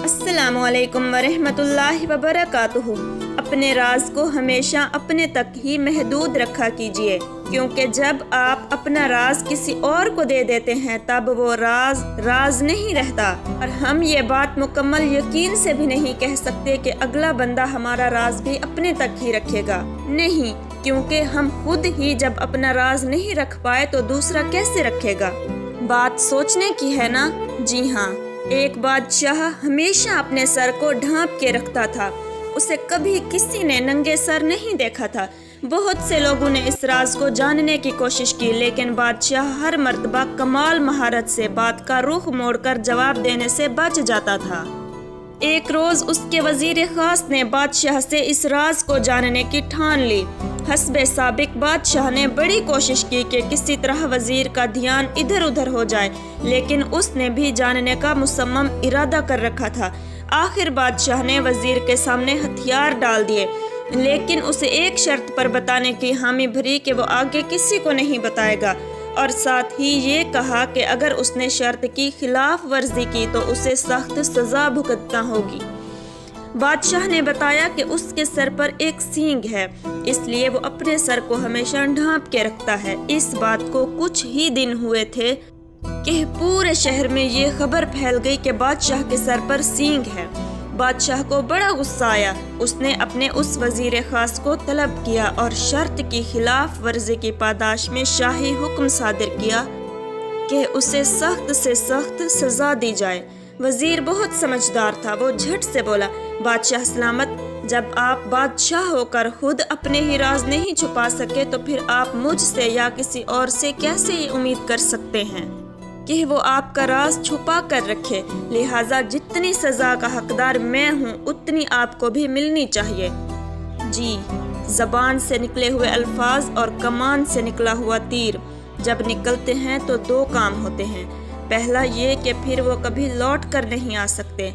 السلام علیکم ورحمۃ اللہ وبرکاتہ۔ اپنے راز کو ہمیشہ اپنے تک ہی محدود رکھا کیجیے، کیونکہ جب آپ اپنا راز کسی اور کو دے دیتے ہیں تب وہ راز نہیں رہتا، اور ہم یہ بات مکمل یقین سے بھی نہیں کہہ سکتے کہ اگلا بندہ ہمارا راز بھی اپنے تک ہی رکھے گا۔ نہیں، کیونکہ ہم خود ہی جب اپنا راز نہیں رکھ پائے تو دوسرا کیسے رکھے گا؟ بات سوچنے کی ہے نا؟ جی ہاں، ایک بادشاہ ہمیشہ اپنے سر کو ڈھانپ کے رکھتا تھا۔ اسے کبھی کسی نے ننگے سر نہیں دیکھا تھا۔ بہت سے لوگوں نے اس راز کو جاننے کی کوشش کی، لیکن بادشاہ ہر مرتبہ کمال مہارت سے بات کا رخ موڑ کر جواب دینے سے بچ جاتا تھا۔ ایک روز اس کے وزیر خاص نے بادشاہ سے اس راز کو جاننے کی ٹھان لی۔ حسب سابق بادشاہ نے بڑی کوشش کی کہ کسی طرح وزیر کا دھیان ادھر ادھر ہو جائے، لیکن اس نے بھی جاننے کا مصمم ارادہ کر رکھا تھا۔ آخر بادشاہ نے وزیر کے سامنے ہتھیار ڈال دیے، لیکن اسے ایک شرط پر بتانے کی حامی بھری کہ وہ آگے کسی کو نہیں بتائے گا، اور ساتھ ہی یہ کہا کہ اگر اس نے شرط کی خلاف ورزی کی تو اسے سخت سزا بھگتنا ہوگی۔ بادشاہ نے بتایا کہ اس کے سر پر ایک سینگ ہے، اس لیے وہ اپنے سر کو ہمیشہ ڈھانپ کے رکھتا ہے۔ اس بات کو کچھ ہی دن ہوئے تھے کہ پورے شہر میں یہ خبر پھیل گئی کہ بادشاہ کے سر پر سینگ ہے۔ بادشاہ کو بڑا غصہ آیا۔ اس نے اپنے اس وزیر خاص کو طلب کیا اور شرط کی خلاف ورزی کی پاداش میں شاہی حکم صادر کیا کہ اسے سخت سے سخت سزا دی جائے۔ وزیر بہت سمجھدار تھا، وہ جھٹ سے بولا، بادشاہ سلامت، جب آپ بادشاہ ہو کر خود اپنے ہی راز نہیں چھپا سکے تو پھر آپ مجھ سے یا کسی اور سے کیسے یہ امید کر سکتے ہیں کہ وہ آپ کا راز چھپا کر رکھے؟ لہٰذا جتنی سزا کا حقدار میں ہوں اتنی آپ کو بھی ملنی چاہیے۔ جی، زبان سے نکلے ہوئے الفاظ اور کمان سے نکلا ہوا تیر جب نکلتے ہیں تو دو کام ہوتے ہیں۔ پہلا یہ کہ پھر وہ کبھی لوٹ کر نہیں آ سکتے،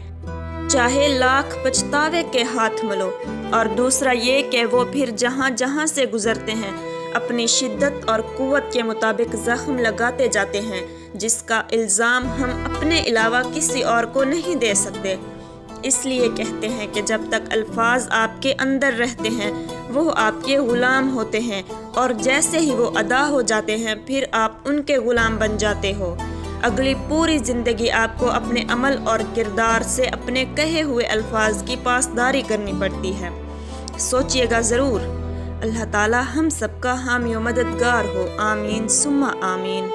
چاہے لاکھ پچھتاوے کے ہاتھ ملو، اور دوسرا یہ کہ وہ پھر جہاں جہاں سے گزرتے ہیں اپنی شدت اور قوت کے مطابق زخم لگاتے جاتے ہیں، جس کا الزام ہم اپنے علاوہ کسی اور کو نہیں دے سکتے۔ اس لیے کہتے ہیں کہ جب تک الفاظ آپ کے اندر رہتے ہیں وہ آپ کے غلام ہوتے ہیں، اور جیسے ہی وہ ادا ہو جاتے ہیں پھر آپ ان کے غلام بن جاتے ہو۔ اگلی پوری زندگی آپ کو اپنے عمل اور کردار سے اپنے کہے ہوئے الفاظ کی پاسداری کرنی پڑتی ہے۔ سوچئے گا ضرور۔ اللہ تعالی ہم سب کا حامی و مددگار ہو، آمین ثم آمین۔